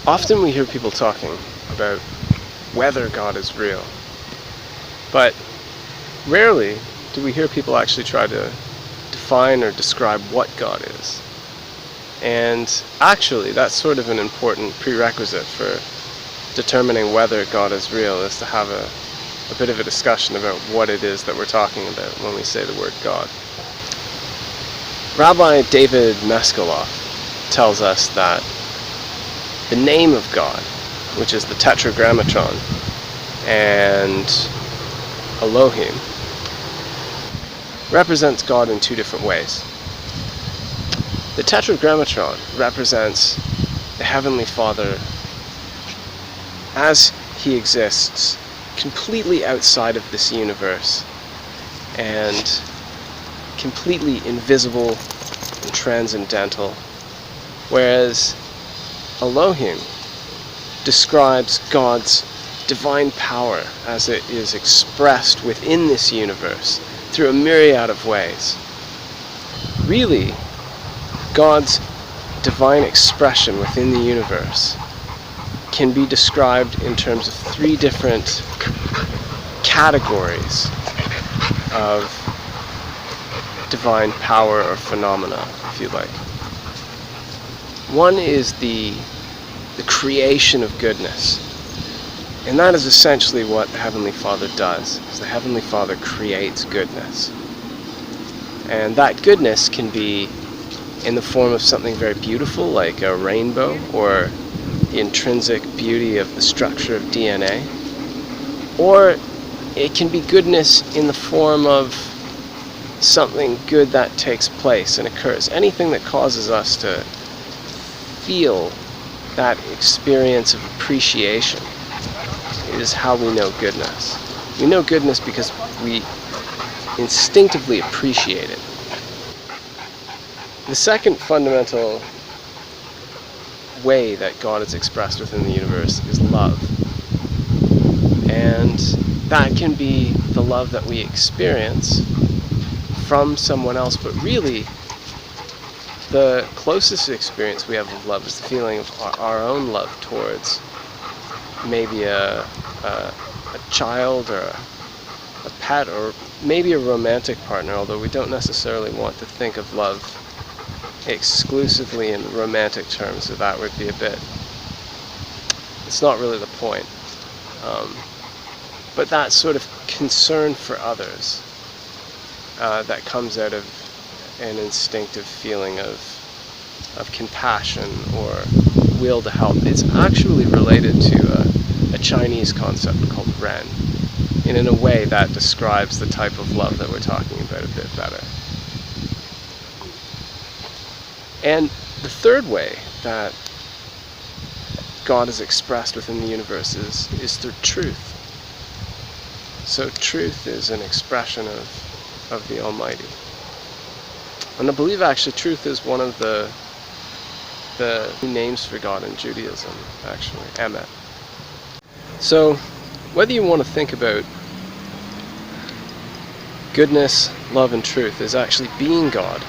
Often we hear people talking about whether God is real, but rarely do we hear people actually try to define or describe what God is. And actually, that's sort of an important prerequisite for determining whether God is real, is to have a bit of a discussion about what it is that we're talking about when we say the word God. Rabbi David Mescheloff tells us that the name of God, which is the Tetragrammaton, and Elohim, represents God in two different ways. The Tetragrammaton represents the Heavenly Father as He exists completely outside of this universe and completely invisible and transcendental, whereas Elohim describes God's divine power as it is expressed within this universe through a myriad of ways. Really, God's divine expression within the universe can be described in terms of three different categories of divine power or phenomena, if you like. One is the creation of goodness. And that is essentially what the Heavenly Father does, is the Heavenly Father creates goodness. And that goodness can be in the form of something very beautiful, like a rainbow, or the intrinsic beauty of the structure of DNA. Or it can be goodness in the form of something good that takes place and occurs. Anything that causes us to feel that experience of appreciation is how we know goodness. We know goodness because we instinctively appreciate it. The second fundamental way that God is expressed within the universe is love. And that can be the love that we experience from someone else, but really the closest experience we have of love is the feeling of our own love towards maybe a child or a pet or maybe a romantic partner, although we don't necessarily want to think of love exclusively in romantic terms, so that would be it's not really the point. But that sort of concern for others that comes out of an instinctive feeling of compassion or will to help. It's actually related to a Chinese concept called Ren, and in a way that describes the type of love that we're talking about a bit better. And the third way that God is expressed within the universe is through truth. So truth is an expression of the Almighty. And I believe actually truth is one of the names for God in Judaism, actually, Emet. So whether you want to think about goodness, love, and truth as actually being God,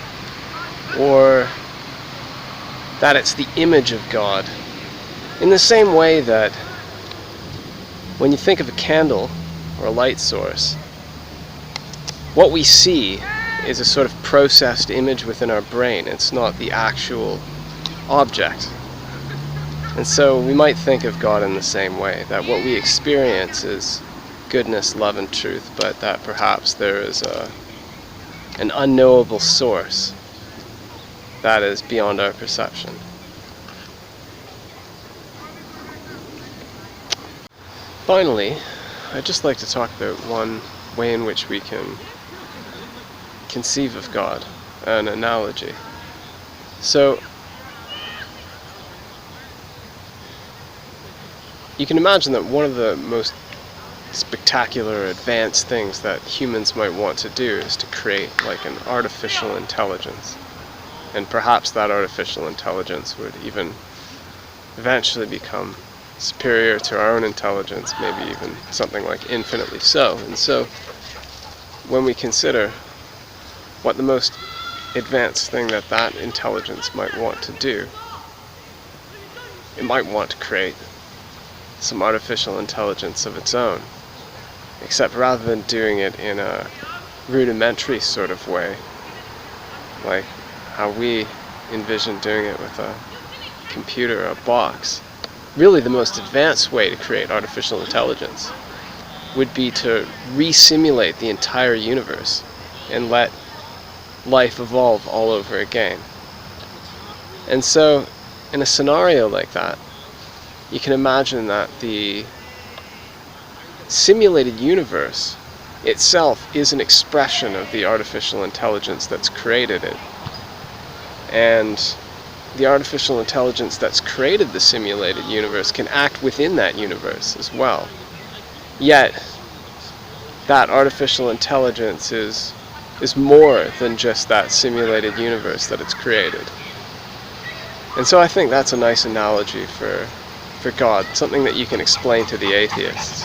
or that it's the image of God, in the same way that when you think of a candle or a light source, what we see is a sort of processed image within our brain. It's not the actual object. And so we might think of God in the same way, that what we experience is goodness, love, and truth, but that perhaps there is an unknowable source that is beyond our perception. Finally, I'd just like to talk about one way in which we can conceive of God, an analogy. So, you can imagine that one of the most spectacular, advanced things that humans might want to do is to create like an artificial intelligence. And perhaps that artificial intelligence would even eventually become superior to our own intelligence, maybe even something like infinitely so. And so, when we consider what the most advanced thing that intelligence might want to do, it might want to create some artificial intelligence of its own. Except rather than doing it in a rudimentary sort of way, like how we envision doing it with a computer or a box, really the most advanced way to create artificial intelligence would be to re-simulate the entire universe and let life evolve all over again. And so, in a scenario like that, you can imagine that the simulated universe itself is an expression of the artificial intelligence that's created it. And the artificial intelligence that's created the simulated universe can act within that universe as well. Yet, that artificial intelligence is more than just that simulated universe that it's created. And so I think that's a nice analogy for God, something that you can explain to the atheists.